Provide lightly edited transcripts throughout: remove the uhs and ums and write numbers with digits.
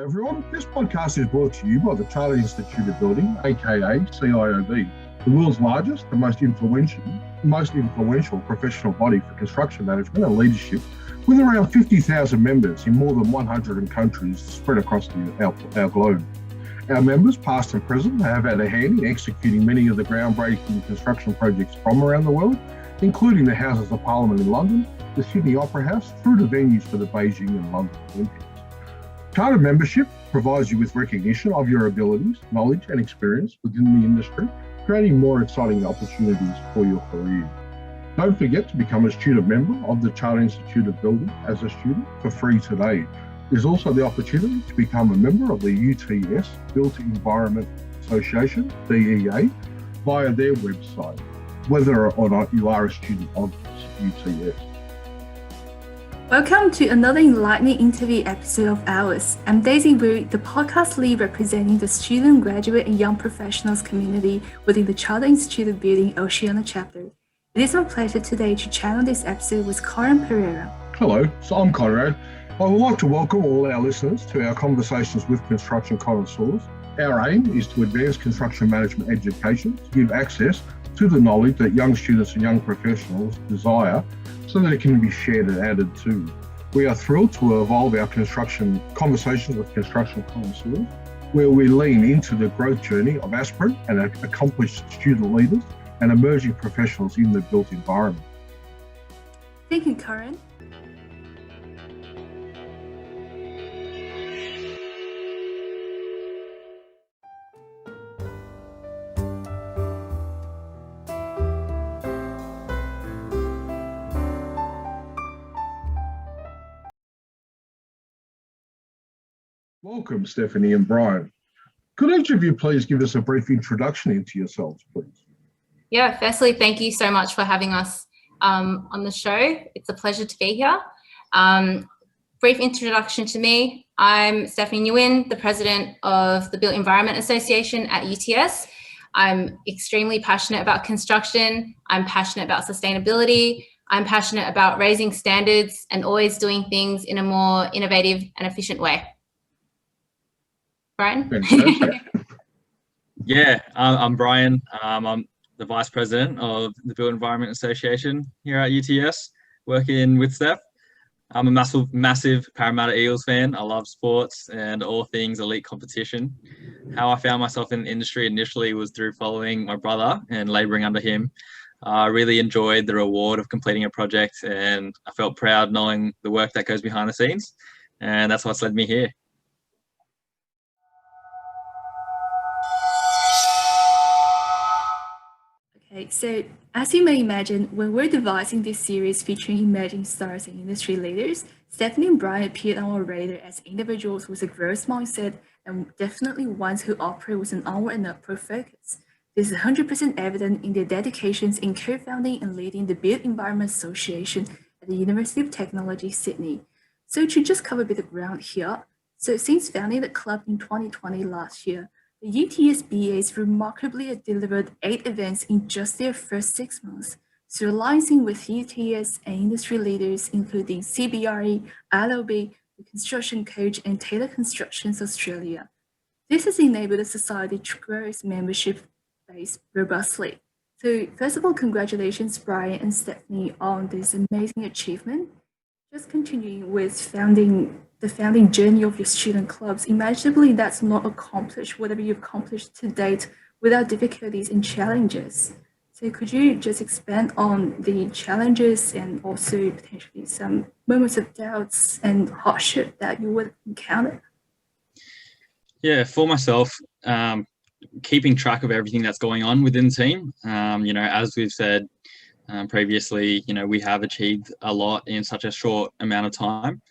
Hello everyone, this podcast is brought to you by the Chartered Institute of Building, aka CIOB, the world's largest and most influential professional body for construction management and leadership, with around 50,000 members in more than 100 countries spread across our globe. Our members, past and present, have had a hand in executing many of the groundbreaking construction projects from around the world, including the Houses of Parliament in London, the Sydney Opera House, through to venues for the Beijing and London Olympics. Chartered membership provides you with recognition of your abilities, knowledge and experience within the industry, creating more exciting opportunities for your career. Don't forget to become a student member of the Chartered Institute of Building as a student for free today. There's also the opportunity to become a member of the UTS Built Environment Association, BEA, via their website, whether or not you are a student of UTS. Welcome to another enlightening interview episode of ours. I'm Daisy Wu, the podcast lead representing the student, graduate, and young professionals community within the Chartered Institute of Building Oceania chapter. It is my pleasure today to chat on this episode with Conrad Pereira. Hello, so I'm Conrad. I would like to welcome all our listeners to our conversations with construction connoisseurs. Our aim is to advance construction management education to give access to the knowledge that young students and young professionals desire, so that it can be shared and added to. We are thrilled to evolve our construction conversations with construction connoisseurs, where we lean into the growth journey of aspirant and accomplished student leaders and emerging professionals in the built environment. Thank you, Karen. Welcome, Stephanie and Brian. Could each of you please give us a brief introduction into yourselves, please? Yeah, firstly, thank you so much for having us on the show. It's a pleasure to be here. Brief introduction to me. I'm Stephanie Nguyen, the president of the Built Environment Association at UTS. I'm extremely passionate about construction. I'm passionate about sustainability. I'm passionate about raising standards and always doing things in a more innovative and efficient way. Brian? Fantastic. I'm Brian. I'm the Vice President of the Built Environment Association here at UTS, working with Steph. I'm a massive Parramatta Eels fan. I love sports and all things elite competition. How I found myself in the industry initially was through following my brother and labouring under him. I really enjoyed the reward of completing a project, and I felt proud knowing the work that goes behind the scenes, and that's what's led me here. Okay, so as you may imagine, when we're devising this series featuring emerging stars and industry leaders, Stephanie and Brian appeared on our radar as individuals with a growth mindset and definitely ones who operate with an onward and upward focus. This is 100% evident in their dedications in co-founding and leading the Built Environment Association at the University of Technology, Sydney. So to just cover a bit of ground here, so since founding the club in 2020 last year, the UTS BAs remarkably delivered 8 events in just their first 6 months, so aligning with UTS and industry leaders including CBRE, ILB, the Construction Coach, and Taylor Constructions Australia. This has enabled the society to grow its membership base robustly. So first of all, congratulations Brian and Stephanie on this amazing achievement. Just continuing with the founding journey of your student clubs, imaginably that's not accomplished, whatever you've accomplished to date, without difficulties and challenges. So could you just expand on the challenges and also potentially some moments of doubts and hardship that you would encounter? Yeah, for myself, keeping track of everything that's going on within the team, as we've said previously, we have achieved a lot in such a short amount of time.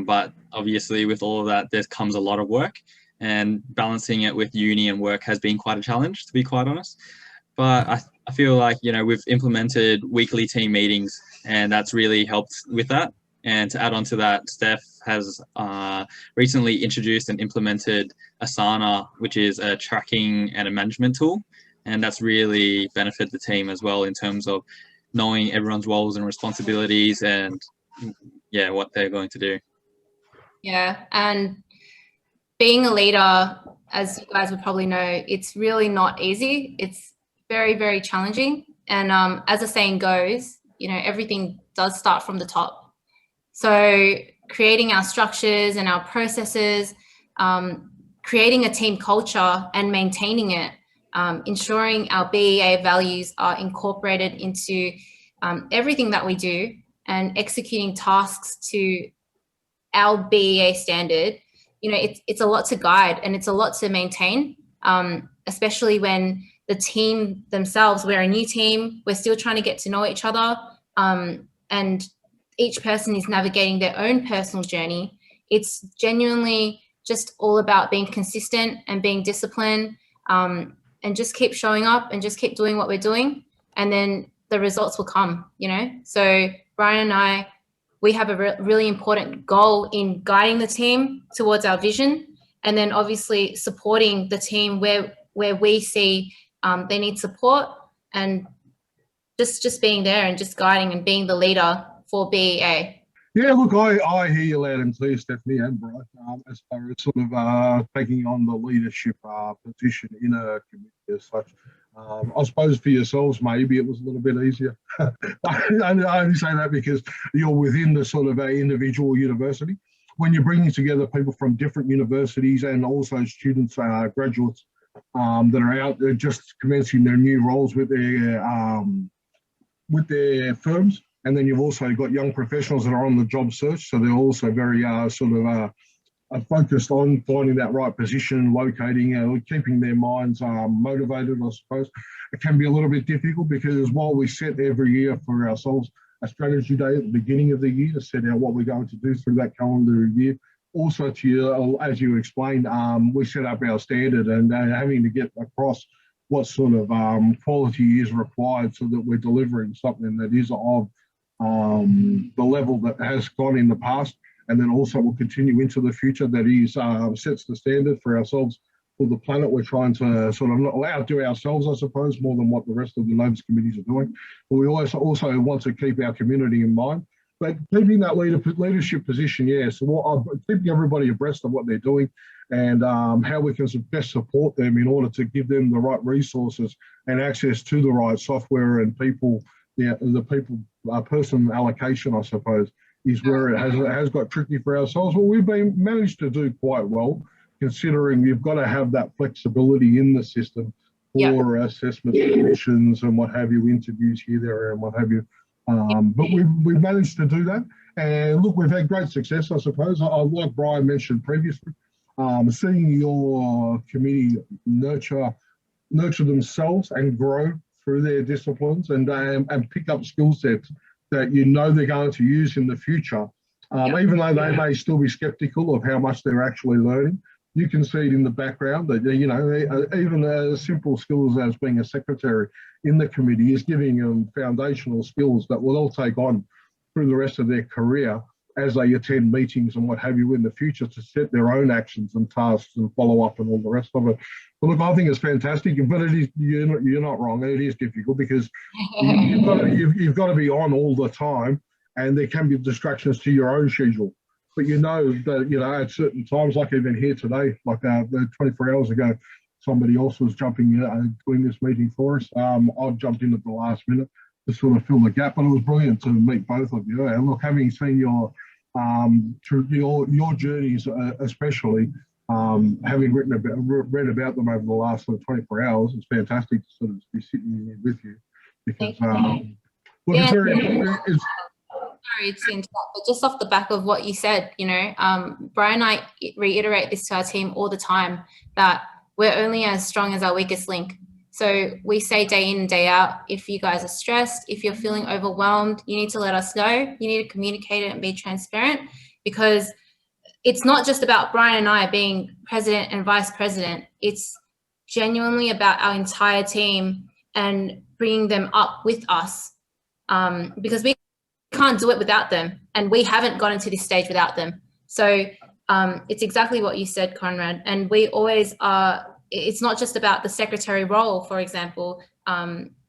But obviously with all of that, there comes a lot of work, and balancing it with uni and work has been quite a challenge, to be quite honest. But I feel like, we've implemented weekly team meetings, and that's really helped with that. And to add on to that, Steph has recently introduced and implemented Asana, which is a tracking and a management tool. And that's really benefited the team as well in terms of knowing everyone's roles and responsibilities and what they're going to do. Yeah, and being a leader, as you guys would probably know, it's really not easy. It's very, very challenging. And as the saying goes, you know, everything does start from the top. So creating our structures and our processes, creating a team culture and maintaining it, ensuring our BEA values are incorporated into everything that we do, and executing tasks to our BEA standard. You know, it's a lot to guide and it's a lot to maintain, especially when the team themselves, we're a new team, we're still trying to get to know each other, and each person is navigating their own personal journey. It's genuinely just all about being consistent and being disciplined, and just keep showing up and just keep doing what we're doing, and then the results will come, you know? So Brian and I, we have a really important goal in guiding the team towards our vision, and then obviously supporting the team where we see they need support, and just being there and just guiding and being the leader for BEA. Yeah, look, I hear you loud and clear, Stephanie and Brian, as far as sort of taking on the leadership position in a community as such. I suppose for yourselves, maybe it was a little bit easier. I only say that because you're within the sort of individual university. When you're bringing together people from different universities and also students, graduates that are out there just commencing their new roles with their firms. And then you've also got young professionals that are on the job search. So they're also very focused on finding that right position, locating, keeping their minds motivated, I suppose. It can be a little bit difficult because while we set every year for ourselves a strategy day at the beginning of the year to set out what we're going to do through that calendar year, also to you, as you explained, we set up our standard and having to get across what sort of quality is required so that we're delivering something that is of the level that has gone in the past, and then also will continue into the future, that is sets the standard for ourselves, for the planet. We're trying to sort of outdo ourselves, I suppose, more than what the rest of the Novus committees are doing. But we also want to keep our community in mind. But keeping that leadership position, yeah, so keeping everybody abreast of what they're doing and how we can best support them in order to give them the right resources and access to the right software and people. Person allocation, I suppose, is where it has got tricky for ourselves. Well, we've managed to do quite well, considering you've got to have that flexibility in the system for assessment submissions and what have you, interviews here, there, and what have you. But we've managed to do that. And look, we've had great success, I suppose. Like Brian mentioned previously, seeing your committee nurture themselves and grow through their disciplines and pick up skill sets that you know they're going to use in the future. Even though they may still be skeptical of how much they're actually learning, you can see it in the background that, you know, even simple skills as being a secretary in the committee is giving them foundational skills that will all take on through the rest of their career as they attend meetings and what have you in the future to set their own actions and tasks and follow up and all the rest of it. But look, I think it's fantastic, but it is, you're not wrong. It is difficult because you've got to be on all the time, and there can be distractions to your own schedule. But you know that, you know, at certain times, like even here today, like 24 hours ago, somebody else was jumping doing this meeting for us. I jumped in at the last minute to sort of fill the gap, but it was brilliant to meet both of you. And look, having seen your through your journeys, especially having read about them over the last sort of 24 hours, it's fantastic to sort of be sitting here with you because look, it's very. Sorry to interrupt, but just off the back of what you said, you know, Brian and I reiterate this to our team all the time, that we're only as strong as our weakest link. So we say day in and day out, if you guys are stressed, if you're feeling overwhelmed, you need to let us know. You need to communicate it and be transparent, because it's not just about Brian and I being president and vice president. It's genuinely about our entire team and bringing them up with us, because we can't do it without them, and we haven't gotten to this stage without them. So it's exactly what you said, Conrad, and we always are. It's not just about the secretary role, for example.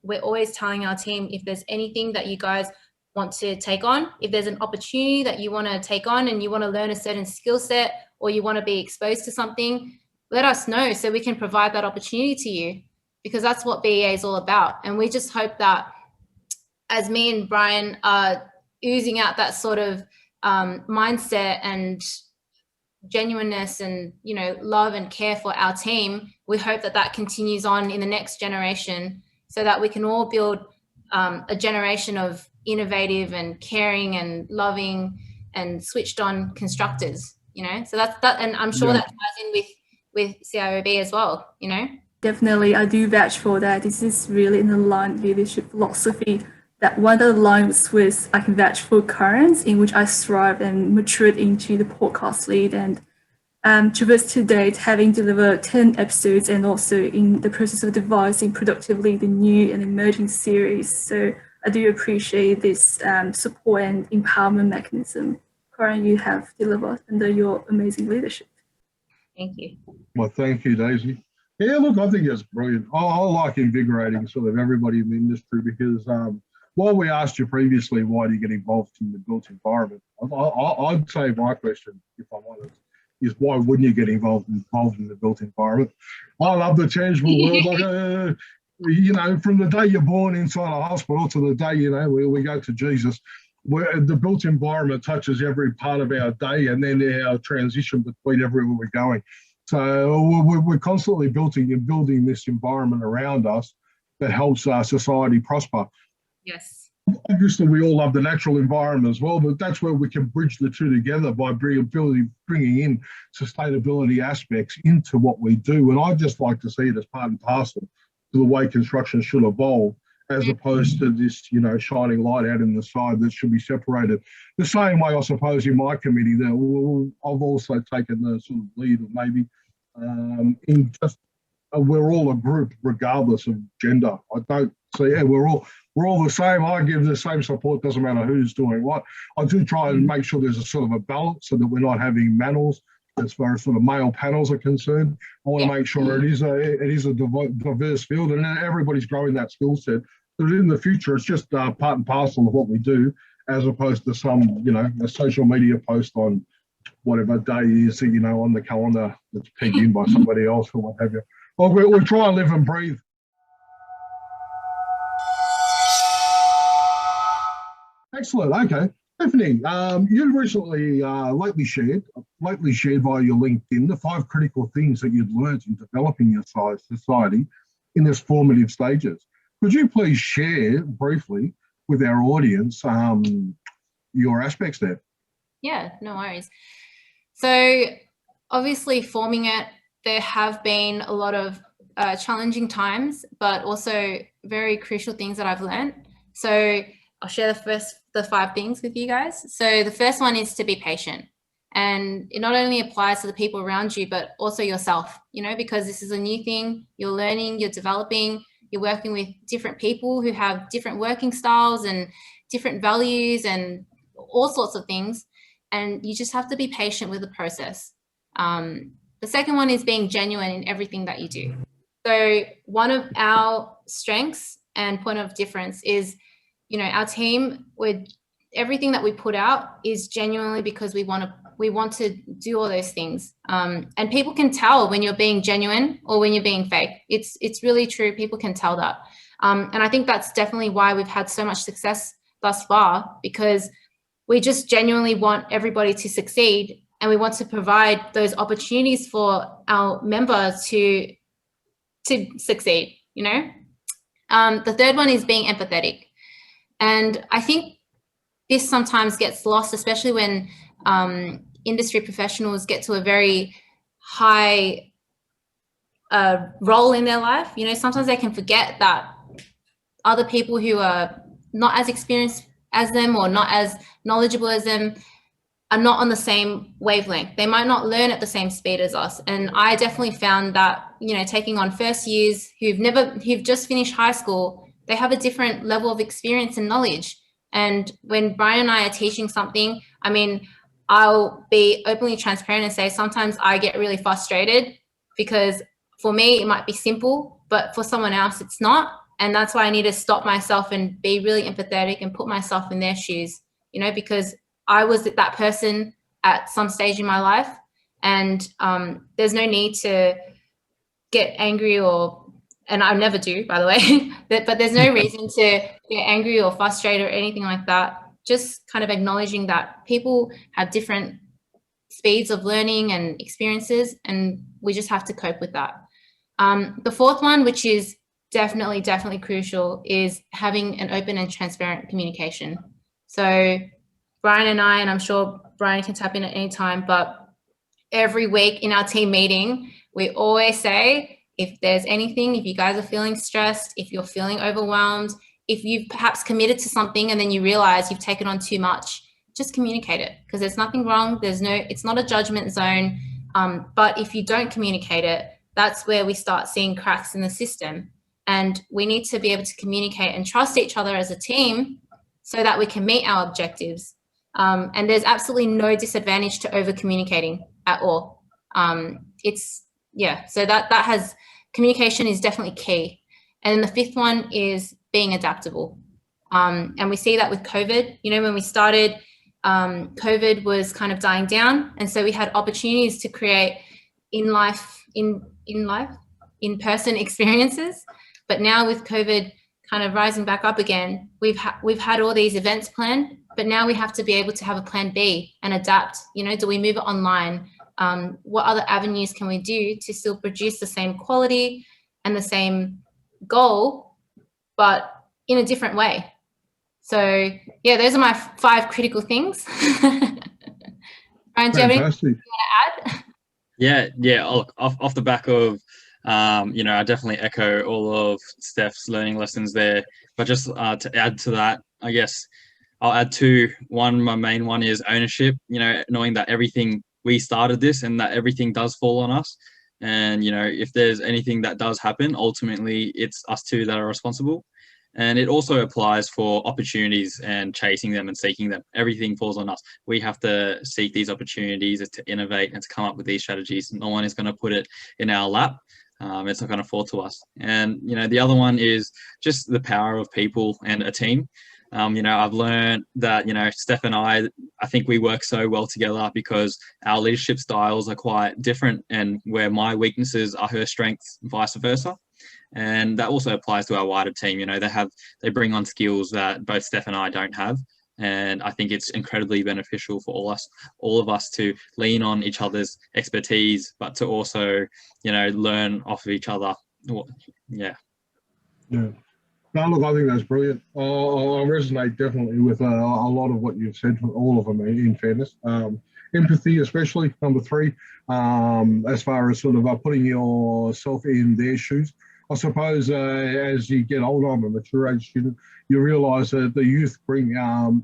We're always telling our team, if there's anything that you guys want to take on. If there's an opportunity that you want to take on and you want to learn a certain skill set, or you want to be exposed to something, let us know so we can provide that opportunity to you, because that's what BEA is all about. And we just hope that as me and Brian are oozing out that sort of mindset and genuineness and, you know, love and care for our team, we hope that that continues on in the next generation, so that we can all build a generation of innovative and caring and loving and switched on constructors, you know. So that's that, and I'm sure that ties in with CIOB as well, you know. Definitely, I do vouch for that. This is really an aligned leadership philosophy that one that aligns with, I can vouch for, currents in which I thrived and matured into the podcast lead, and towards to date, having delivered 10 episodes and also in the process of devising productively the new and emerging series. So I do appreciate this support and empowerment mechanism, Corinne, you have delivered under your amazing leadership. Thank you. Well, thank you, Daisy. Yeah, look, I think it's brilliant. I like invigorating sort of everybody in the industry, because while we asked you previously, why do you get involved in the built environment? I'd say my question, if I'm honest, is why wouldn't you get involved in the built environment? I love the tangible world. Like, you know, from the day you're born inside a hospital to the day, you know, we go to Jesus, where the built environment touches every part of our day, and then our transition between everywhere we're going. So we're constantly building this environment around us that helps our society prosper. Yes. Obviously, we all love the natural environment as well, but that's where we can bridge the two together by bringing in sustainability aspects into what we do. And I just like to see it as part and parcel to the way construction should evolve, as opposed to this, you know, shining light out in the side that should be separated. The same way, I suppose, in my committee, that I've also taken the sort of lead of maybe in just we're all a group regardless of gender. I don't say, yeah, we're all the same. I give the same support, doesn't matter who's doing what. I do try and make sure there's a sort of a balance so that we're not having manels as far as sort of male panels are concerned. I want to make sure it is a diverse field, and everybody's growing that skill set. But in the future, it's just part and parcel of what we do, as opposed to some, you know, a social media post on whatever day is, you know, on the calendar that's pegged in by somebody else or what have you. Well, we'll try and live and breathe. Excellent. Okay. Stephanie, you recently lately shared via your LinkedIn the 5 critical things that you'd learned in developing your society in its formative stages. Could you please share briefly with our audience your aspects there? Yeah, no worries. So obviously forming it, there have been a lot of challenging times, but also very crucial things that I've learned. So I'll share the 5 things with you guys. So the first one is to be patient. And it not only applies to the people around you, but also yourself, you know, because this is a new thing. You're learning, you're developing, you're working with different people who have different working styles and different values and all sorts of things. And you just have to be patient with the process. The second one is being genuine in everything that you do. So one of our strengths and point of difference is, you know, our team, everything that we put out is genuinely because we want to do all those things. And people can tell when you're being genuine or when you're being fake. It's really true. People can tell that. And I think that's definitely why we've had so much success thus far, because we just genuinely want everybody to succeed, and we want to provide those opportunities for our members to succeed, you know. The third one is being empathetic. And I think this sometimes gets lost, especially when industry professionals get to a very high role in their life. You know, sometimes they can forget that other people who are not as experienced as them or not as knowledgeable as them are not on the same wavelength. They might not learn at the same speed as us. And I definitely found that, you know, taking on first years who've just finished high school, they have a different level of experience and knowledge. And when Brian and I are teaching something, I mean, I'll be openly transparent and say sometimes I get really frustrated because for me it might be simple, but for someone else it's not. And that's why I need to stop myself and be really empathetic and put myself in their shoes, you know, because I was that person at some stage in my life. And there's no need to get angry and I never do, by the way, but there's no reason to get angry or frustrated or anything like that. Just kind of acknowledging that people have different speeds of learning and experiences, and we just have to cope with that. The fourth one, which is definitely crucial, is having an open and transparent communication. So Brian and I, and I'm sure Brian can tap in at any time, but every week in our team meeting, we always say, if there's anything, if you guys are feeling stressed, if you're feeling overwhelmed, if you've perhaps committed to something and then you realize you've taken on too much, just communicate it, because there's nothing wrong. It's not a judgment zone. But if you don't communicate it, that's where we start seeing cracks in the system. And we need to be able to communicate and trust each other as a team so that we can meet our objectives. And there's absolutely no disadvantage to over communicating at all. So that communication is definitely key. And then the fifth one is being adaptable. And we see that with COVID. You know, when we started, COVID was kind of dying down. And so we had opportunities to create in-person experiences. But now with COVID kind of rising back up again, we've had all these events planned, but now we have to be able to have a plan B and adapt. You know, do we move it online? What other avenues can we do to still produce the same quality and the same goal, but in a different way? So yeah, those are my 5 critical things. Brian, do you have anything you want to add? Yeah. Off the back of, you know, I definitely echo all of Steph's learning lessons there. But just to add to that, I guess I'll add 2. One, my main one is ownership. You know, knowing that we started this and that everything does fall on us. And, you know, if there's anything that does happen, ultimately it's us 2 that are responsible. And it also applies for opportunities and chasing them and seeking them. Everything falls on us. We have to seek these opportunities to innovate and to come up with these strategies. No one is going to put it in our lap. It's not going to fall to us. And, you know, the other one is just the power of people and a team. You know, I've learned that, you know, Steph and I think we work so well together because our leadership styles are quite different, and where my weaknesses are her strengths, vice versa. And that also applies to our wider team. You know, they bring on skills that both Steph and I don't have. And I think it's incredibly beneficial for all of us to lean on each other's expertise, but to also, you know, learn off of each other. Yeah. No, look, I think that's brilliant. I resonate definitely with a lot of what you've said, all of them, in fairness. Empathy, especially, number 3, as far as sort of putting yourself in their shoes. I suppose as you get older, I'm a mature age student, you realise that the youth bring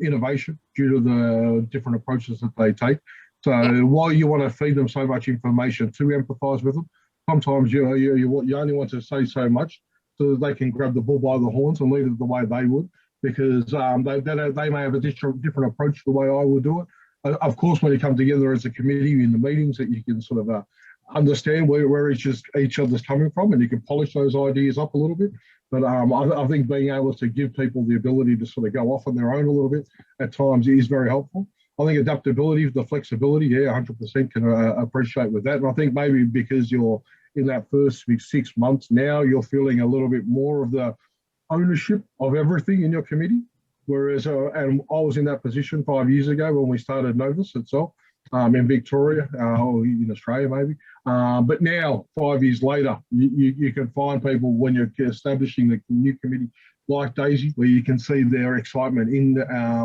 innovation due to the different approaches that they take. So while you want to feed them so much information to empathise with them, sometimes you only want to say so much so that they can grab the bull by the horns and lead it the way they would, because they may have a different approach to the way I would do it. Of course, when you come together as a committee in the meetings, that you can sort of understand where each other's coming from, and you can polish those ideas up a little bit. But I think being able to give people the ability to sort of go off on their own a little bit at times is very helpful. I think adaptability, the flexibility, 100% can appreciate with that. And I think maybe because you're in that first 6 months now, you're feeling a little bit more of the ownership of everything in your committee. Whereas, and I was in that position 5 years ago when we started Novus itself, in Victoria, or in Australia maybe. But now, 5 years later, you can find people when you're establishing the new committee like Daisy, where you can see their excitement in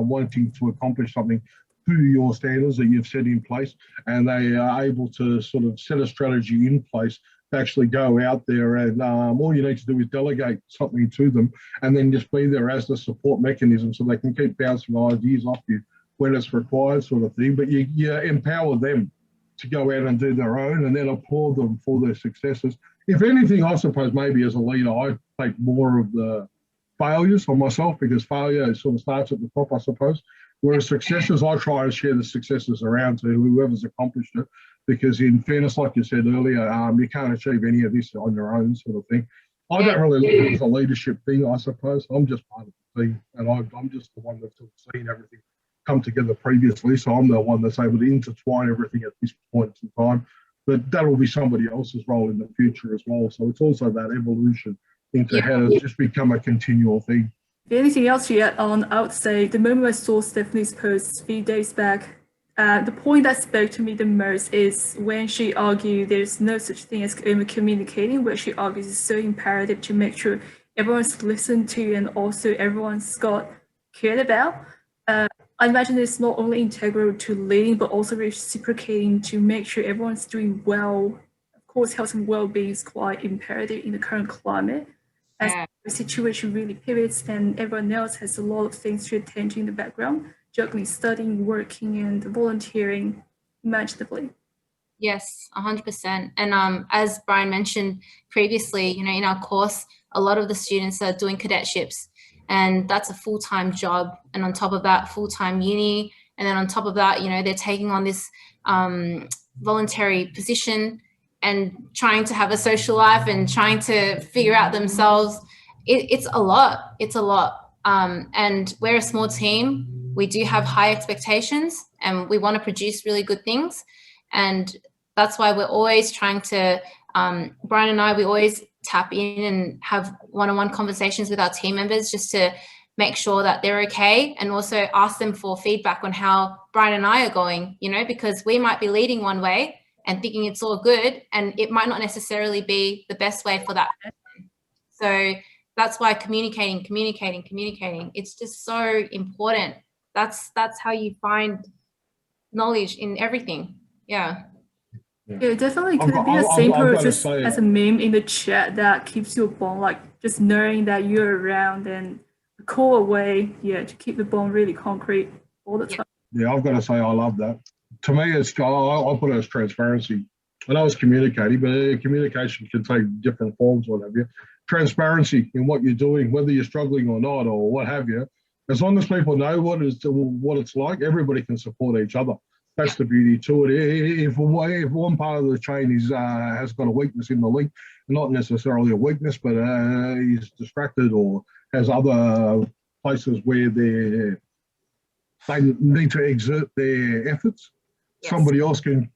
wanting to accomplish something to your standards that you've set in place, and they are able to sort of set a strategy in place to actually go out there, and all you need to do is delegate something to them and then just be there as the support mechanism so they can keep bouncing ideas off you when it's required, sort of thing. But you empower them to go out and do their own, and then applaud them for their successes. If anything, I suppose maybe as a leader, I take more of the failures on myself, because failure sort of starts at the top, I suppose. Whereas successes, I try and share the successes around to whoever's accomplished it, because in fairness, like you said earlier, you can't achieve any of this on your own, sort of thing. I don't really look at it as a leadership thing, I suppose. I'm just part of the team, and I'm just the one that's seen everything come together previously. So I'm the one that's able to intertwine everything at this point in time. But that will be somebody else's role in the future as well. So it's also that evolution into how to just become a continual thing. Anything else to add on? I would say the moment I saw Stephanie's post a few days back, the point that spoke to me the most is when she argued there's no such thing as communicating, where she argues it's so imperative to make sure everyone's listened to and also everyone's got cared about. I imagine it's not only integral to leading, but also reciprocating to make sure everyone's doing well. Of course, health and well-being is quite imperative in the current climate. As the situation really pivots and everyone else has a lot of things to attend to in the background, juggling studying, working, and volunteering imaginably. Yes, 100%. And as Brian mentioned previously, you know, in our course, a lot of the students are doing cadetships, and that's a full-time job. And on top of that, full-time uni. And then on top of that, you know, they're taking on this voluntary position and trying to have a social life and trying to figure out themselves. It's a lot. It's a lot. And we're a small team. We do have high expectations and we want to produce really good things. And that's why we're always trying to, Brian and I, we always tap in and have one-on-one conversations with our team members just to make sure that they're okay, and also ask them for feedback on how Brian and I are going, you know, because we might be leading one way and thinking it's all good, and it might not necessarily be the best way for that person. So that's why communicating, it's just so important. That's how you find knowledge in everything. Yeah, definitely. Could it be as simple just as a meme in the chat that keeps your bond, like just knowing that you're around, and a core way, to keep the bond really concrete all the time. Yeah, I've got to say I love that. To me, I put it as transparency. I know it's communicating, but communication can take different forms, what have you. Transparency in what you're doing, whether you're struggling or not, or what have you. As long as people know what it's like, everybody can support each other. That's the beauty to it. If one part of the chain has got a weakness in the link, not necessarily a weakness, but is distracted or has other places where they need to exert their efforts, somebody else can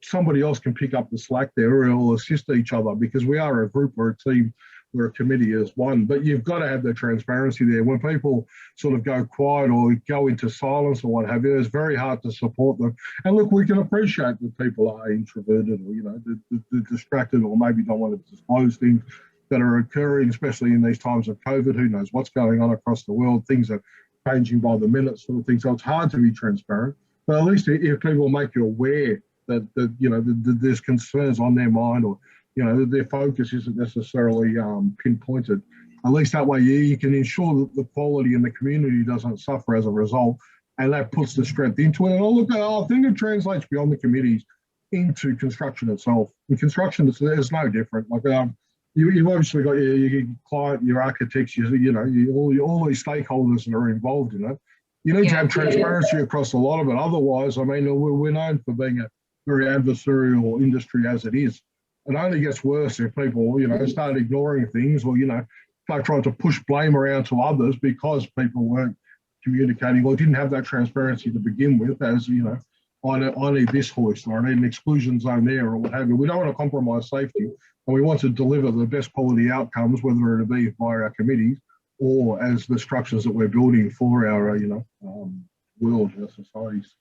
pick up the slack there, or will assist each other, because we are a group or a team. We're a committee as one, but you've got to have the transparency there. When people sort of go quiet or go into silence or what have you, it's very hard to support them. And look, we can appreciate that people are introverted, or, you know, they're distracted, or maybe don't want to disclose things that are occurring, especially in these times of COVID. Who knows what's going on across the world? Things are changing by the minute, sort of thing. So it's hard to be transparent. But at least if people make you aware that you know, there's concerns on their mind, or, you know, their focus isn't necessarily pinpointed, at least that way you can ensure that the quality in the community doesn't suffer as a result, and that puts the strength into it. And I think it translates beyond the committees into construction itself. In construction, it's no different. Like you've obviously got your client, your architects, all these stakeholders that are involved in it. You need to have transparency across a lot of it. Otherwise, I mean, we're known for being a very adversarial industry as it is. It only gets worse if people, you know, start ignoring things, or, you know, start trying to push blame around to others because people weren't communicating or didn't have that transparency to begin with, as, you know, I need this hoist, or I need an exclusion zone there, or what have you. We don't want to compromise safety, and we want to deliver the best quality outcomes, whether it be via our committees or as the structures that we're building for our, world, our societies.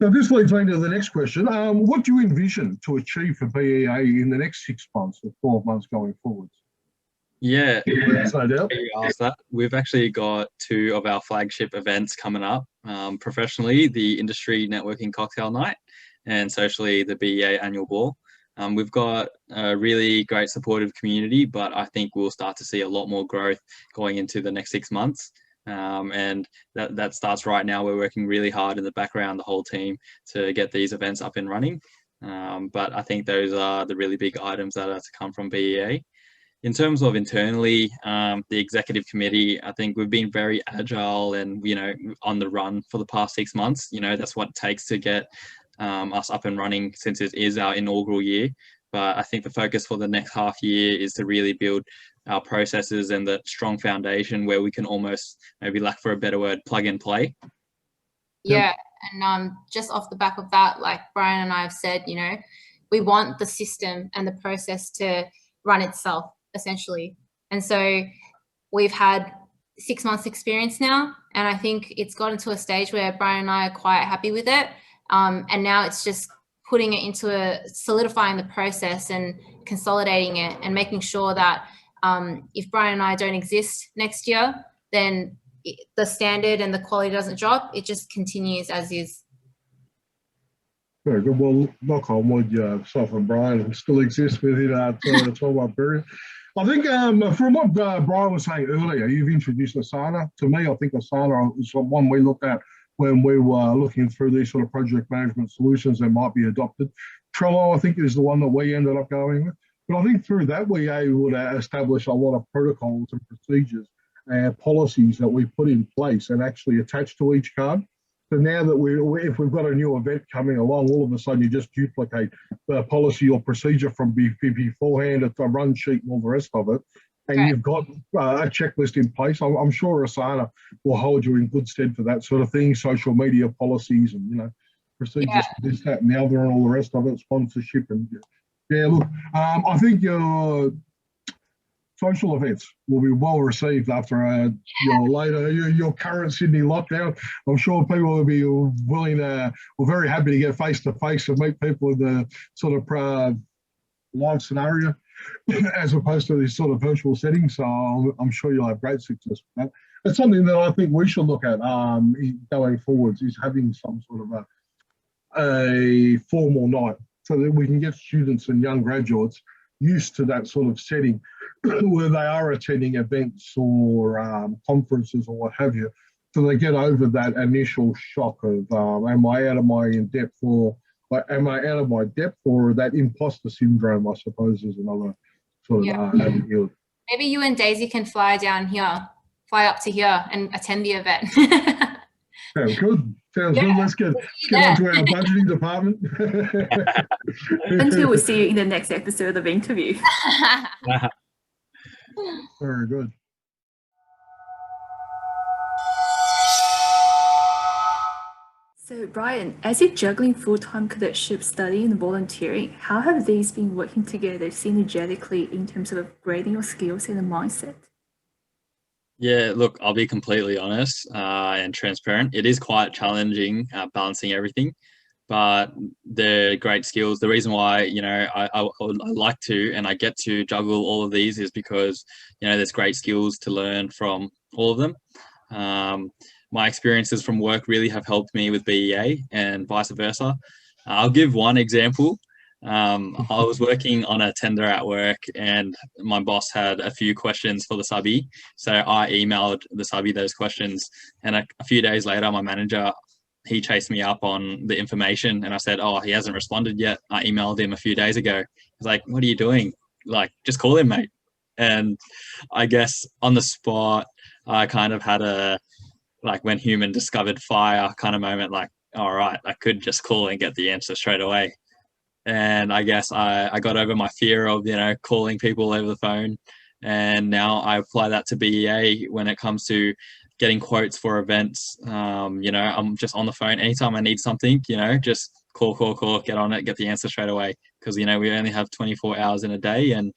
Now, this leads me to the next question. What do you envision to achieve for BEA in the next 6 months or 12 months going forward? Yeah, no doubt. We've actually got 2 of our flagship events coming up. Professionally, the Industry Networking Cocktail Night, and socially, the BEA Annual Ball. We've got a really great supportive community, but I think we'll start to see a lot more growth going into the next 6 months. And that starts right now. We're working really hard in the background, the whole team, to get these events up and running. But I think those are the really big items that are to come from BEA. In terms of internally, the executive committee, I think we've been very agile and, you know, on the run for the past 6 months. You know, that's what it takes to get us up and running, since it is our inaugural year. But I think the focus for the next half year is to really build our processes and the strong foundation where we can almost, maybe lack for a better word, plug and play. Yeah, and just off the back of that, like Brian and I have said, you know, we want the system and the process to run itself, essentially. And so we've had 6 months experience now, and I think it's gotten to a stage where Brian and I are quite happy with it. And now it's just putting it into solidifying the process and consolidating it and making sure that if Brian and I don't exist next year, then the standard and the quality doesn't drop. It just continues as is. Very good. Well, knock on wood, yourself and Brian still exist within that 12-month period. I think from what Brian was saying earlier, you've introduced Asana. To me, I think Asana is one we looked at when we were looking through these sort of project management solutions that might be adopted. Trello, I think, is the one that we ended up going with. But I think through that, we were able to establish a lot of protocols and procedures and policies that we put in place and actually attach to each card. So now that if we've got a new event coming along, all of a sudden you just duplicate the policy or procedure from beforehand, a run sheet and all the rest of it, and right. You've got a checklist in place. I'm sure Asana will hold you in good stead for that sort of thing, social media policies and, you know, procedures for this, that and the other and all the rest of it, sponsorship and yeah, look, I think your social events will be well received after your current Sydney lockdown. I'm sure people will be willing to, or very happy to get face to face and meet people in the sort of live scenario as opposed to this sort of virtual setting. So I'm sure you'll have great success with that. It's something that I think we should look at going forwards, is having some sort of a formal night so that we can get students and young graduates used to that sort of setting where they are attending events or conferences or what have you, so they get over that initial shock of am I out of my depth, or that imposter syndrome, I suppose, is another sort of avenue. Maybe you and Daisy can fly up to here and attend the event. Sounds good. Sounds good. Let's get on to our budgeting department. Until we see you in the next episode of Interview. Very good. So Brian, as you're juggling full-time cadetship study and volunteering, how have these been working together synergetically in terms of upgrading your skills and mindset? Yeah, look, I'll be completely honest and transparent. It is quite challenging balancing everything, but they're great skills. The reason why, you know, I like to and I get to juggle all of these is because, you know, there's great skills to learn from all of them. My experiences from work really have helped me with BEA and vice versa. I'll give one example. I was working on a tender at work and my boss had a few questions for the subby. So I emailed the subby those questions, and a few days later, my manager, he chased me up on the information and I said, oh, he hasn't responded yet. I emailed him a few days ago. He's like, what are you doing? Like, just call him, mate. And I guess on the spot, I kind of had a, like when human discovered fire kind of moment, like, all right, I could just call and get the answer straight away. And I guess I got over my fear of, you know, calling people over the phone. And now I apply that to BEA when it comes to getting quotes for events. You know, I'm just on the phone. Anytime I need something, you know, just call, get on it, get the answer straight away. Because, you know, we only have 24 hours in a day and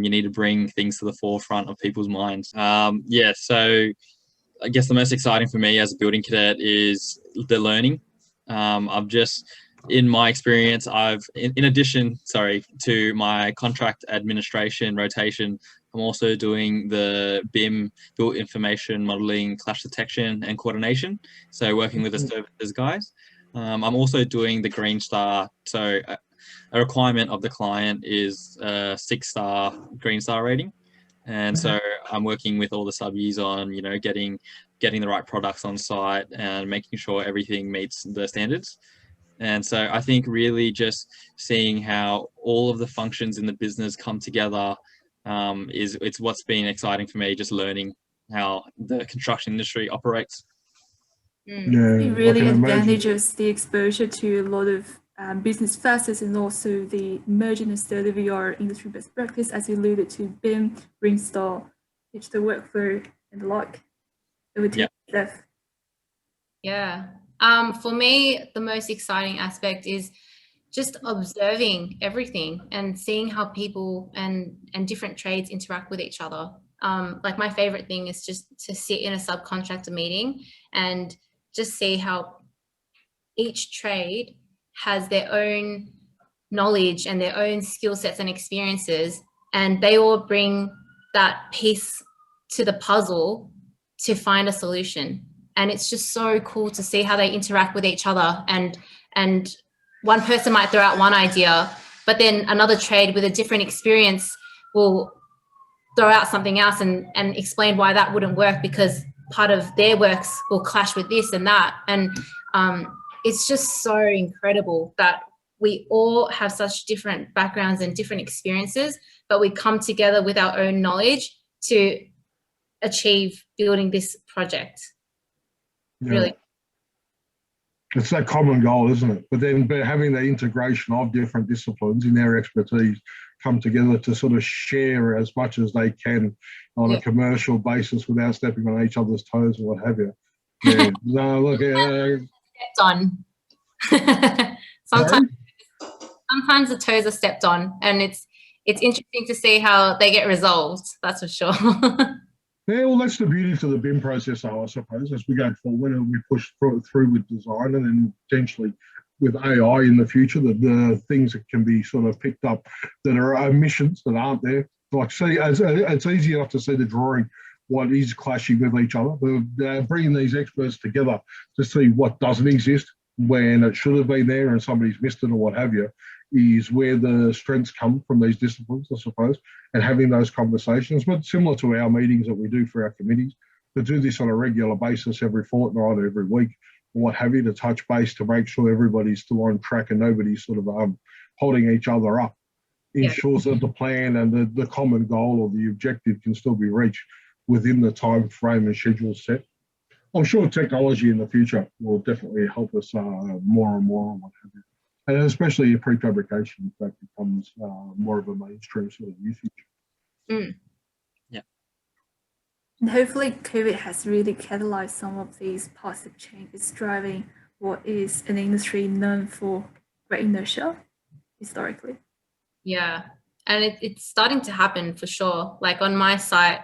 you need to bring things to the forefront of people's minds. Yeah, so I guess the most exciting for me as a building cadet is the learning. I've just... In my experience, I've, in addition, to my contract administration rotation, I'm also doing the BIM, Built Information Modeling, Clash Detection and Coordination. So working with the services guys. I'm also doing the Green Star. So a requirement of the client is a 6-star Green Star rating. And so I'm working with all the subbies on, you know, getting the right products on site and making sure everything meets the standards. And so I think really just seeing how all of the functions in the business come together it's what's been exciting for me, just learning how the construction industry operates. Yeah, it really advantages the exposure to a lot of business facets and also the emerging and state-of-the-art industry best practice, as you alluded to, BIM, Reinstall, digital workflow, and the like. Over to you, Steph. Yeah. For me, the most exciting aspect is just observing everything and seeing how people and different trades interact with each other. Like my favorite thing is just to sit in a subcontractor meeting and just see how each trade has their own knowledge and their own skill sets and experiences, and they all bring that piece to the puzzle to find a solution. And it's just so cool to see how they interact with each other, and one person might throw out one idea, but then another trade with a different experience will throw out something else and explain why that wouldn't work because part of their works will clash with this and that. And it's just so incredible that we all have such different backgrounds and different experiences, but we come together with our own knowledge to achieve building this project. Yeah. Really. It's that common goal, isn't it? But then having the integration of different disciplines in their expertise come together to sort of share as much as they can on a commercial basis without stepping on each other's toes or what have you. Yeah. No, look, stepped on. Sometimes the toes are stepped on, and it's interesting to see how they get resolved. That's for sure. Yeah, well, that's the beauty to the BIM process, though, I suppose, as we go forward and we push through with design and then potentially with AI in the future, the things that can be sort of picked up that are omissions that aren't there. Like, see, it's easy enough to see the drawing, what is clashing with each other. But bringing these experts together to see what doesn't exist when it should have been there and somebody's missed it or what have you, is where the strengths come from these disciplines, I suppose, and having those conversations. But similar to our meetings that we do for our committees, to do this on a regular basis every fortnight or every week, or what have you, to touch base to make sure everybody's still on track and nobody's sort of holding each other up, ensures that the plan and the common goal or the objective can still be reached within the time frame and schedule set. I'm sure technology in the future will definitely help us more and more on what have you. And especially if prefabrication, in fact, becomes more of a mainstream sort of usage. Mm. Yeah. And hopefully COVID has really catalyzed some of these positive changes, driving what is an industry known for great inertia historically. Yeah, and it's starting to happen for sure. Like on my site,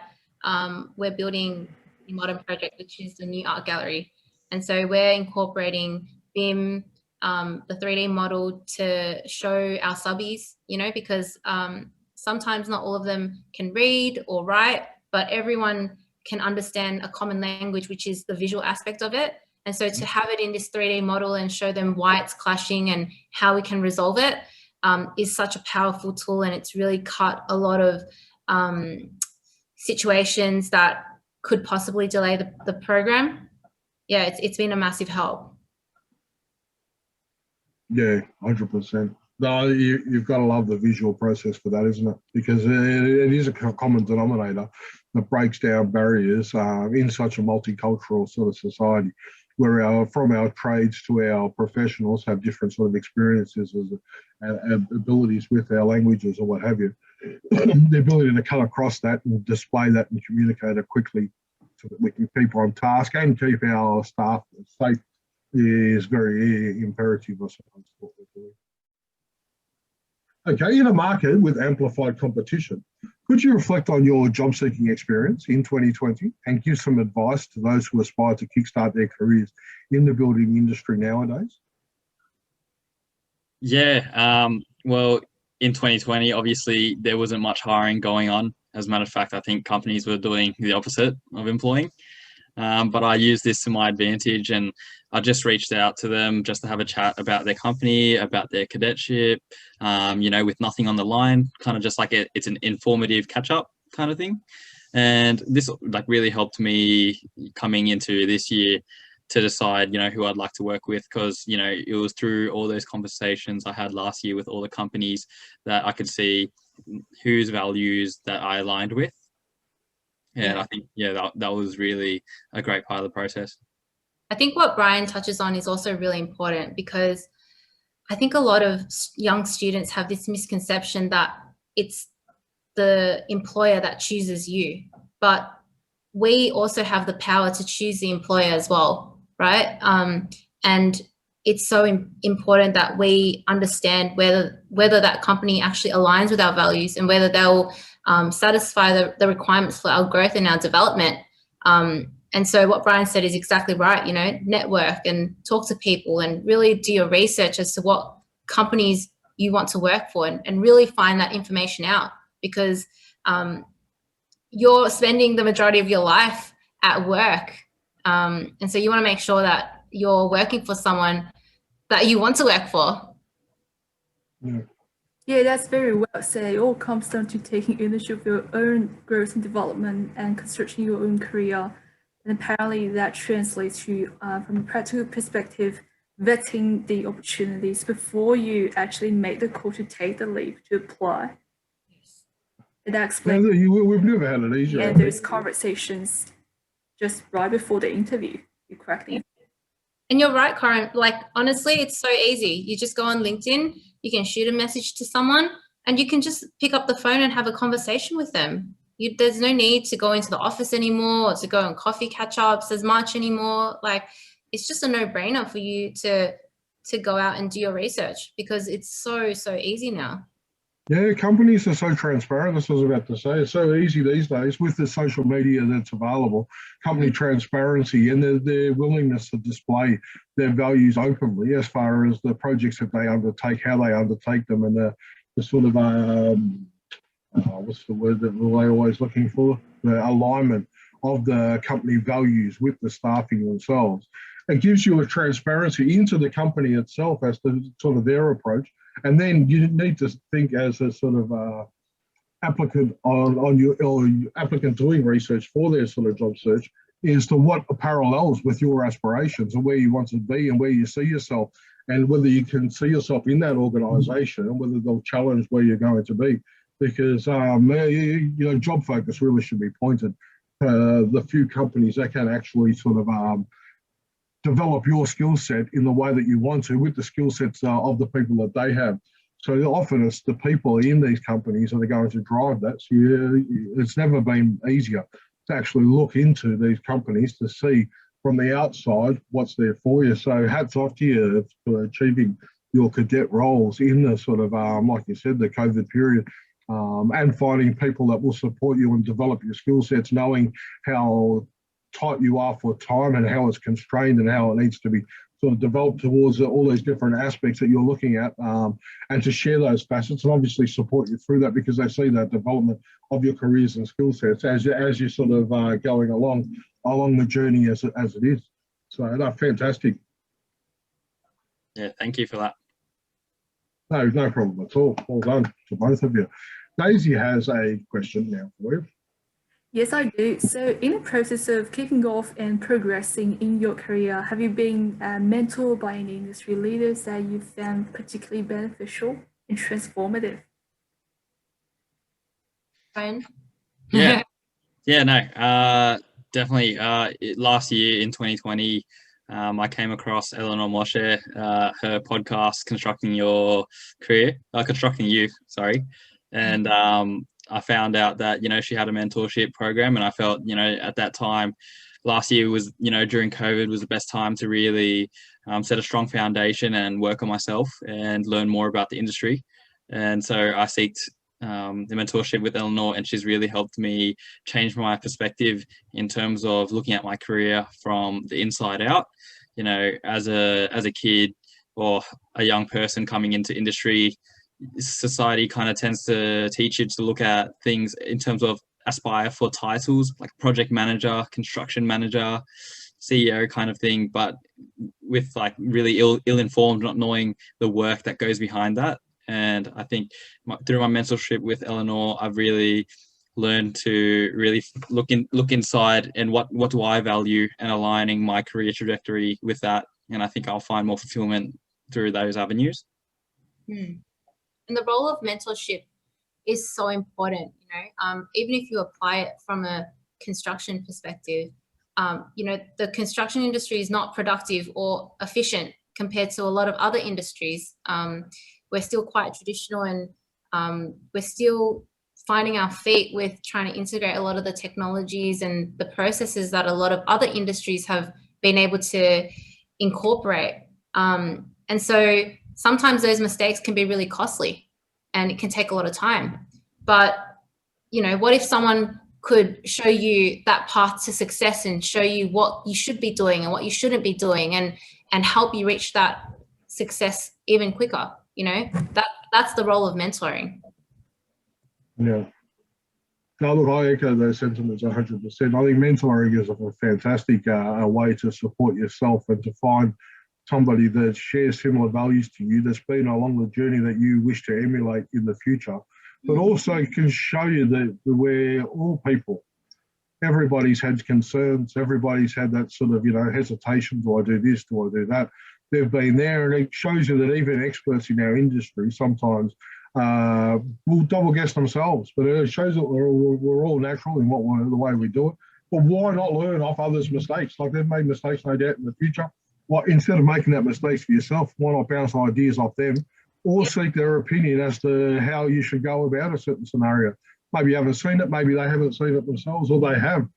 we're building a modern project, which is the new art gallery. And so we're incorporating BIM, the 3D model to show our subbies, because sometimes not all of them can read or write, but everyone can understand a common language, which is the visual aspect of it. And so to have it in this 3D model and show them why it's clashing and how we can resolve it is such a powerful tool. And it's really cut a lot of situations that could possibly delay the program. Yeah, it's been a massive help. Yeah, 100%. No, you've got to love the visual process for that, isn't it? Because it is a common denominator that breaks down barriers in such a multicultural sort of society, where from our trades to our professionals have different sort of experiences and abilities with our languages or what have you. The ability to cut across that and display that and communicate it quickly so that we can keep on task and keep our staff safe is very imperative, I suppose, what we're doing. Okay, in a market with amplified competition, could you reflect on your job-seeking experience in 2020 and give some advice to those who aspire to kickstart their careers in the building industry nowadays? Yeah, well, in 2020, obviously, there wasn't much hiring going on. As a matter of fact, I think companies were doing the opposite of employing. But I used this to my advantage, and I just reached out to them just to have a chat about their company, about their cadetship, with nothing on the line, kind of just like it's an informative catch-up kind of thing. And this really helped me coming into this year to decide, who I'd like to work with, because, it was through all those conversations I had last year with all the companies that I could see whose values that I aligned with. And I think, that was really a great part of the process. I think what Brian touches on is also really important, because I think a lot of young students have this misconception that it's the employer that chooses you, but we also have the power to choose the employer as well, right? And it's so important that we understand whether that company actually aligns with our values and whether they'll satisfy the requirements for our growth and our development. And so what Brian said is exactly right, you know, network and talk to people and really do your research as to what companies you want to work for, and really find that information out, because you're spending the majority of your life at work. And so you want to make sure that you're working for someone that you want to work for. Yeah, that's very well said. It all comes down to taking ownership of your own growth and development and constructing your own career. And apparently that translates to, from a practical perspective, vetting the opportunities before you actually make the call to take the leap to apply. Yes. And that explains. We've never had it easier. And there's conversations just right before the interview. You correctly. And you're right, Corinne. Like, honestly, it's so easy. You just go on LinkedIn, you can shoot a message to someone, and you can just pick up the phone and have a conversation with them. There's no need to go into the office anymore or to go on coffee catch-ups as much anymore. Like, it's just a no-brainer for you to go out and do your research, because it's so easy now. Yeah, companies are so transparent. That's what I was about to say. It's so easy these days with the social media that's available, company transparency and their willingness to display their values openly as far as the projects that they undertake, how they undertake them, and the sort of, what's the word that we're always looking for? The alignment of the company values with the staffing themselves. It gives you a transparency into the company itself as to sort of their approach. And then you need to think as a sort of applicant on your applicant doing research for their sort of job search is to what parallels with your aspirations and where you want to be and where you see yourself, and whether you can see yourself in that organisation and whether they'll challenge where you're going to be. Because job focus really should be pointed to the few companies that can actually sort of develop your skill set in the way that you want to with the skill sets of the people that they have. So often it's the people in these companies that are going to drive that. So it's never been easier to actually look into these companies to see from the outside what's there for you. So hats off to you for achieving your cadet roles in the sort of, like you said, the COVID period, and finding people that will support you and develop your skill sets, knowing how tight you are for time and how it's constrained and how it needs to be sort of developed towards all these different aspects that you're looking at, and to share those facets and obviously support you through that, because they see that development of your careers and skill sets as you're sort of going along the journey as it is. So that's fantastic. Yeah, thank you for that. No problem at all. Well done to both of you. Daisy has a question now for you. Yes, I do. So in the process of kicking off and progressing in your career, have you been mentored by any industry leaders that you found particularly beneficial and transformative? Brian? Yeah, definitely. Last year in 2020, I came across Eleanor Moshe, her podcast, Constructing You, sorry. And I found out that, she had a mentorship program, and I felt, at that time, last year was, during COVID, was the best time to really set a strong foundation and work on myself and learn more about the industry. And so I sought the mentorship with Eleanor, and she's really helped me change my perspective in terms of looking at my career from the inside out. As a kid or a young person coming into industry, society kind of tends to teach you to look at things in terms of aspire for titles like project manager, construction manager, CEO kind of thing, but with like really ill-informed, not knowing the work that goes behind that. And I think through my mentorship with Eleanor, I've really learned to really look inside and what do I value, and aligning my career trajectory with that. And I think I'll find more fulfillment through those avenues. And the role of mentorship is so important, even if you apply it from a construction perspective. The construction industry is not productive or efficient compared to a lot of other industries. We're still quite traditional, and we're still finding our feet with trying to integrate a lot of the technologies and the processes that a lot of other industries have been able to incorporate. And so sometimes those mistakes can be really costly and it can take a lot of time. But, you know, what if someone could show you that path to success and show you what you should be doing and what you shouldn't be doing, and help you reach that success even quicker? You know, that's the role of mentoring. Yeah. No, look, I echo those sentiments 100%. I think mentoring is a fantastic way to support yourself and to find somebody that shares similar values to you, that's been along the journey that you wish to emulate in the future, but also can show you that we're all people. Everybody's had concerns. Everybody's had that sort of, you know, hesitation. Do I do this? Do I do that? They've been there, and it shows you that even experts in our industry sometimes will double guess themselves, but it shows that we're all natural in the way we do it. But why not learn off others' mistakes? Like, they've made mistakes, no doubt, in the future. Well, instead of making that mistakes for yourself, why not bounce ideas off them, or seek their opinion as to how you should go about a certain scenario? Maybe you haven't seen it, maybe they haven't seen it themselves, or they have.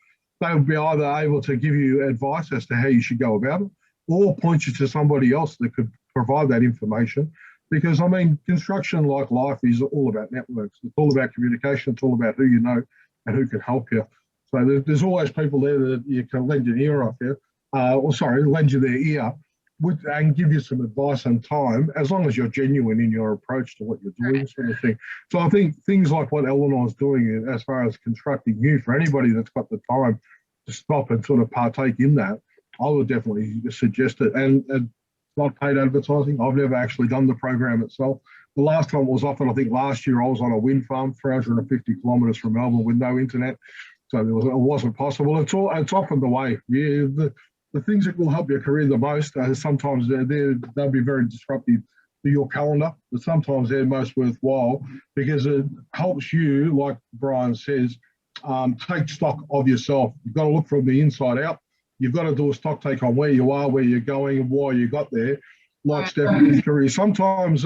They'll be either able to give you advice as to how you should go about it, or point you to somebody else that could provide that information. Because, I mean, construction, like life, is all about networks. It's all about communication. It's all about who you know and who can help you. So there's always people there that you can lend your ear off you, lend you their ear and give you some advice and time, as long as you're genuine in your approach to what you're doing, sort of thing. So I think things like what Eleanor's doing as far as constructing you, for anybody that's got the time to stop and sort of partake in that, I would definitely suggest it. And not paid advertising. I've never actually done the program itself. The last time it was offered, I think last year, I was on a wind farm 350 kilometres from Melbourne with no internet. So it wasn't possible. It's often the way. Yeah, the things that will help your career the most, sometimes they'll be very disruptive to your calendar, but sometimes they're most worthwhile because it helps you, like Brian says, take stock of yourself. You've got to look from the inside out. You've got to do a stock take on where you are, where you're going, and why you got there. Like Stephanie's career, sometimes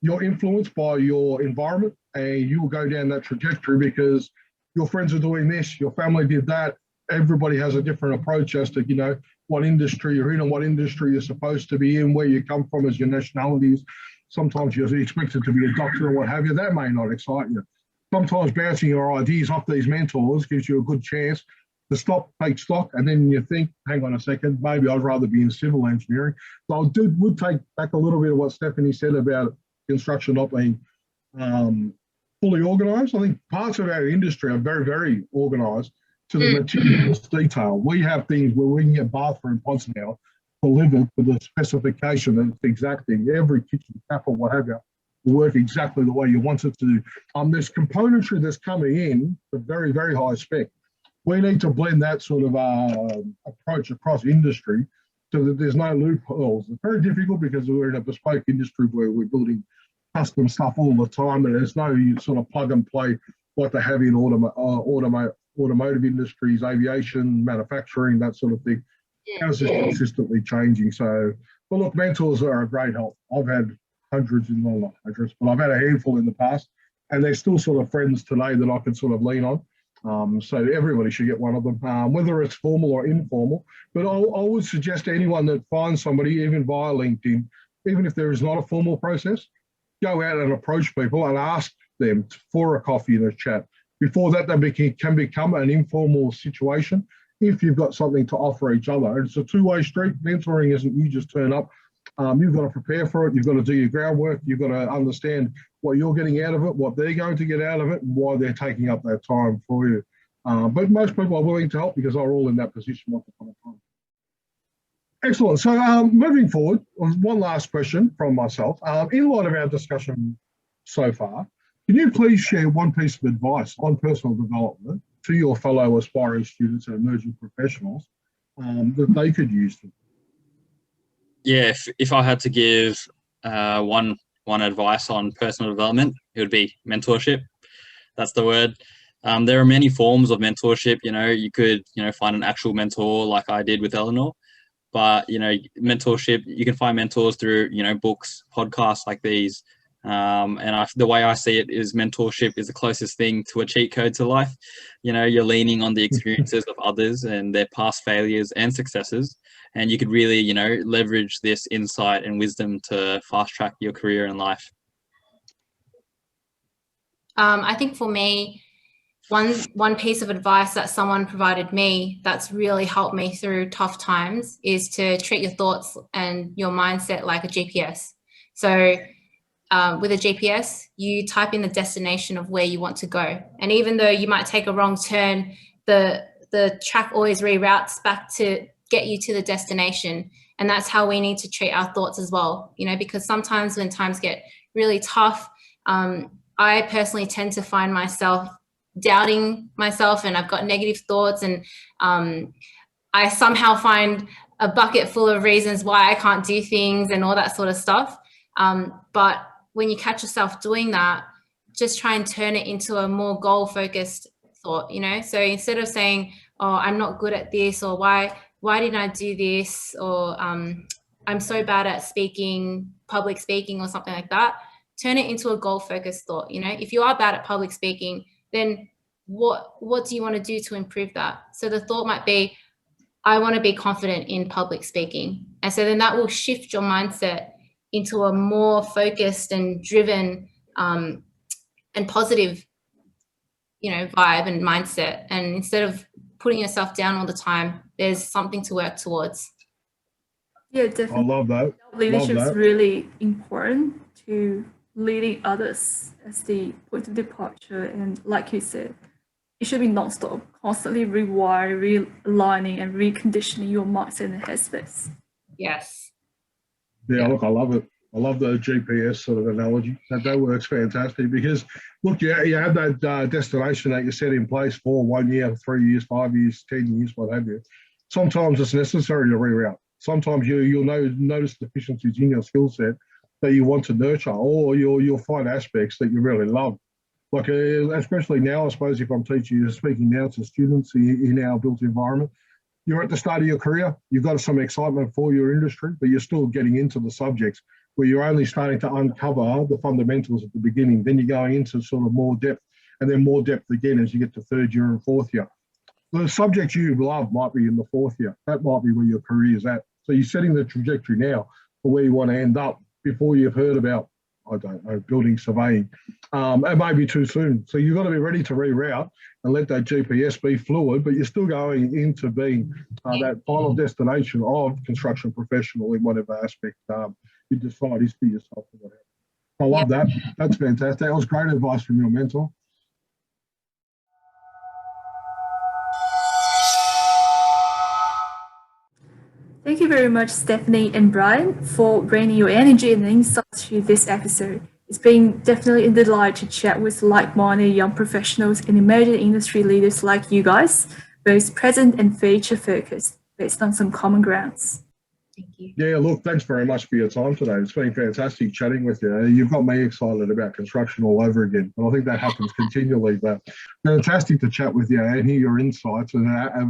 you're influenced by your environment, and you will go down that trajectory because your friends are doing this, your family did that. Everybody has a different approach as to, you know, what industry you're in and what industry you're supposed to be in, where you come from as your nationalities. Sometimes you're expected to be a doctor or what have you. That may not excite you. Sometimes bouncing your ideas off these mentors gives you a good chance to stop, take stock, and then you think, hang on a second, maybe I'd rather be in civil engineering. So I would take back a little bit of what Stephanie said about construction not being fully organised. I think parts of our industry are very, very organised to the meticulous detail. We have things where we can get bathroom pods now delivered to the specification and it's exacting. Every kitchen tap or what have you will work exactly the way you want it to do. There's componentry that's coming in at very, very high spec. We need to blend that sort of approach across industry so that there's no loopholes. It's very difficult because we're in a bespoke industry where we're building custom stuff all the time, and there's no sort of plug and play like they have in automotive industries, aviation, manufacturing, that sort of thing. Ours is consistently changing. So, but look, mentors are a great help. I've had hundreds, not hundreds, but I've had a handful in the past, and they're still sort of friends today that I can sort of lean on. So everybody should get one of them, whether it's formal or informal. But I would suggest to anyone that finds somebody, even via LinkedIn, even if there is not a formal process, go out and approach people and ask them for a coffee and a chat. Before that, they can become an informal situation if you've got something to offer each other. It's a two-way street. Mentoring isn't you just turn up. You've got to prepare for it. You've got to do your groundwork. You've got to understand what you're getting out of it, what they're going to get out of it, and why they're taking up that time for you. But most people are willing to help because they're all in that position once upon a time. Excellent. So moving forward, one last question from myself. In light of our discussion so far, can you please share one piece of advice on personal development to your fellow aspiring students and emerging professionals that they could use? Yeah, if I had to give one advice on personal development, it would be mentorship. That's the word. There are many forms of mentorship. You know, you could find an actual mentor like I did with Eleanor, but, you know, mentorship, you can find mentors through, you know, books, podcasts like these. And the way I see it is mentorship is the closest thing to a cheat code to life. You know, you're leaning on the experiences of others and their past failures and successes. And you could really, you know, leverage this insight and wisdom to fast track your career and life. I think for me, one piece of advice that someone provided me that's really helped me through tough times is to treat your thoughts and your mindset like a GPS. So with a GPS, you type in the destination of where you want to go. And even though you might take a wrong turn, the track always reroutes back to get you to the destination. And that's how we need to treat our thoughts as well, you know, because sometimes when times get really tough, I personally tend to find myself doubting myself, and I've got negative thoughts, and I somehow find a bucket full of reasons why I can't do things and all that sort of stuff. But when you catch yourself doing that, just try and turn it into a more goal-focused thought, you know? So instead of saying, oh, I'm not good at this, or why didn't I do this, or I'm so bad at public speaking or something like that, turn it into a goal-focused thought, you know? If you are bad at public speaking, then what do you want to do to improve that? So the thought might be, I want to be confident in public speaking. And so then that will shift your mindset into a more focused and driven and positive, you know, vibe and mindset. And instead of putting yourself down all the time, there's something to work towards. Yeah, definitely. I love that. Leadership is really important to leading others as the point of departure. And like you said, it should be non-stop, constantly rewiring, realigning, and reconditioning your mindset and headspace. Yes. Yeah, look, I love it. I love the GPS sort of analogy. That works fantastic because, look, you have that destination that you set in place for 1 year, 3 years, 5 years, 10 years, what have you. Sometimes it's necessary to reroute. Sometimes you'll notice deficiencies in your skill set that you want to nurture, or you'll find aspects that you really love. Like, especially now, I suppose, if I'm speaking now to students in our built environment, you're at the start of your career, you've got some excitement for your industry, but you're still getting into the subjects where you're only starting to uncover the fundamentals at the beginning. Then you're going into sort of more depth, and then more depth again as you get to third year and fourth year. The subject you love might be in the fourth year. That might be where your career is at. So you're setting the trajectory now for where you want to end up before you've heard about, I don't know, building surveying. It may be too soon. So you've got to be ready to reroute and let that GPS be fluid, but you're still going into being that final destination of construction professional in whatever aspect you decide is for yourself or whatever. I love that. That's fantastic. That was great advice from your mentor. Thank you very much, Stephanie and Brian, for bringing your energy and insights to this episode. It's been definitely a delight to chat with like-minded young professionals and emerging industry leaders like you guys, both present and future focused, based on some common grounds. Thank you. Yeah, look, thanks very much for your time today. It's been fantastic chatting with you. You've got me excited about construction all over again, and I think that happens continually. But fantastic to chat with you and hear your insights and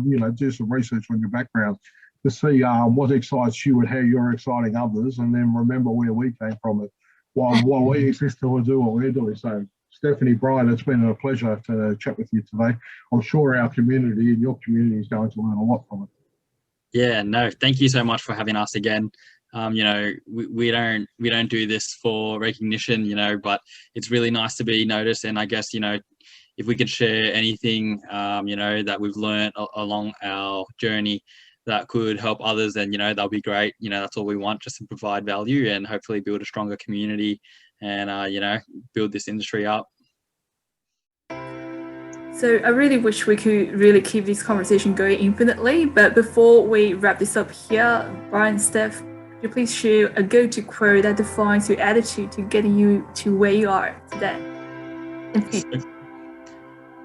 you know, do some research on your background to see what excites you and how you're exciting others, and then remember where we came from while we exist to do what we're doing. So, Stephanie, Brian, it's been a pleasure to chat with you today. I'm sure our community and your community is going to learn a lot from it. Yeah, no, thank you so much for having us again. You know, we don't do this for recognition, you know, but it's really nice to be noticed. And I guess, you know, if we could share anything, you know, that we've learned along our journey that could help others, then, you know, that'll be great. You know, that's all we want, just to provide value and hopefully build a stronger community and, you know, build this industry up. So I really wish we could really keep this conversation going infinitely, but before we wrap this up here, Brian, Steph, could you please share a go-to quote that defines your attitude to getting you to where you are today?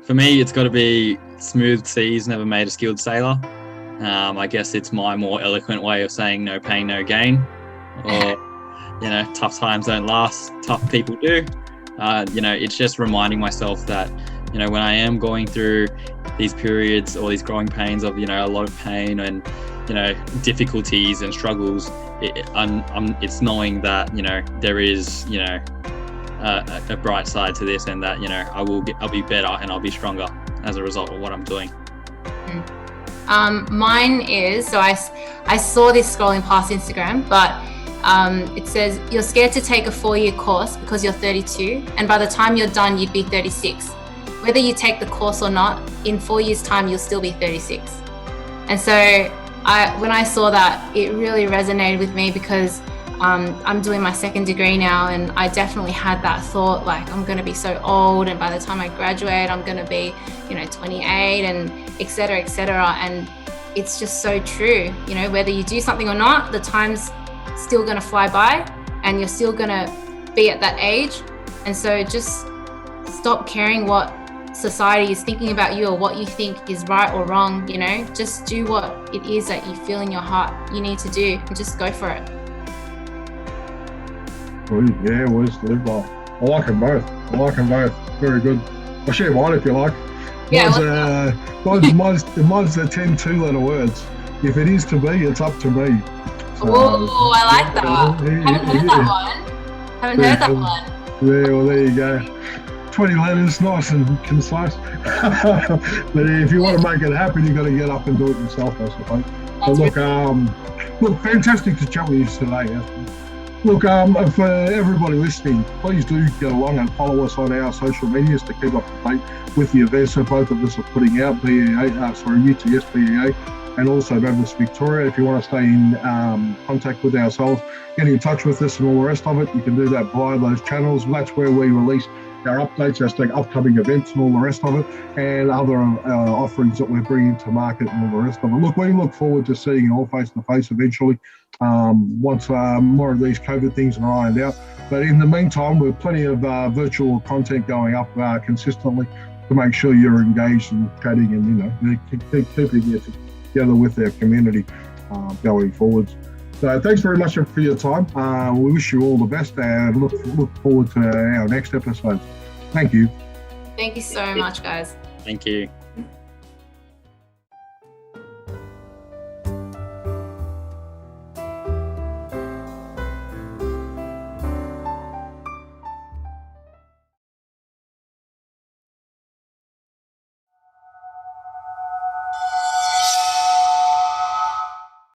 For me, it's got to be smooth seas never made a skilled sailor. I guess it's my more eloquent way of saying no pain, no gain, or, you know, tough times don't last, tough people do. You know, it's just reminding myself that, you know, when I am going through these periods or these growing pains of, you know, a lot of pain and, difficulties and struggles, it's knowing that, there is, a bright side to this, and that, I'll be better and I'll be stronger as a result of what I'm doing. Mine is, so I saw this scrolling past Instagram, but it says, you're scared to take a 4-year course because you're 32, and by the time you're done, you'd be 36. Whether you take the course or not, in 4 years' time, you'll still be 36. And so when I saw that, it really resonated with me, because I'm doing my 2nd degree now, and I definitely had that thought, like, I'm going to be so old, and by the time I graduate, I'm going to be, 28, and et cetera, and it's just so true. Whether you do something or not, the time's still going to fly by, and you're still going to be at that age. And so just stop caring what society is thinking about you or what you think is right or wrong. Just do what it is that you feel in your heart you need to do, and just go for it. Yeah, words to live by. I like them both. Very good. I'll share mine if you like. Yeah. Mine's the 10 2-letter words. If it is to be, it's up to me. Oh, I like that. Haven't heard that one. Yeah, well, there you go. 20 letters, nice and concise. But if you want to make it happen, you've got to get up and do it yourself, I suppose. But look, fantastic to chat with you today, Ashley. Look, for everybody listening, please do get along and follow us on our social medias to keep up to date with the events that both of us are putting out, UTS, BEA, and also Members Victoria. If you want to stay in contact with ourselves, get in touch with us and all the rest of it, you can do that via those channels. That's where we release our updates as to upcoming events and all the rest of it, and other offerings that we're bringing to market and all the rest of it. Look, we look forward to seeing you all face to face eventually, once more of these COVID things are ironed out. But in the meantime, we've plenty of virtual content going up consistently to make sure you're engaged and chatting and keeping it together with our community going forwards. So thanks very much for your time. We wish you all the best, and look forward to our next episode. Thank you. Thank you so much, guys. Thank you.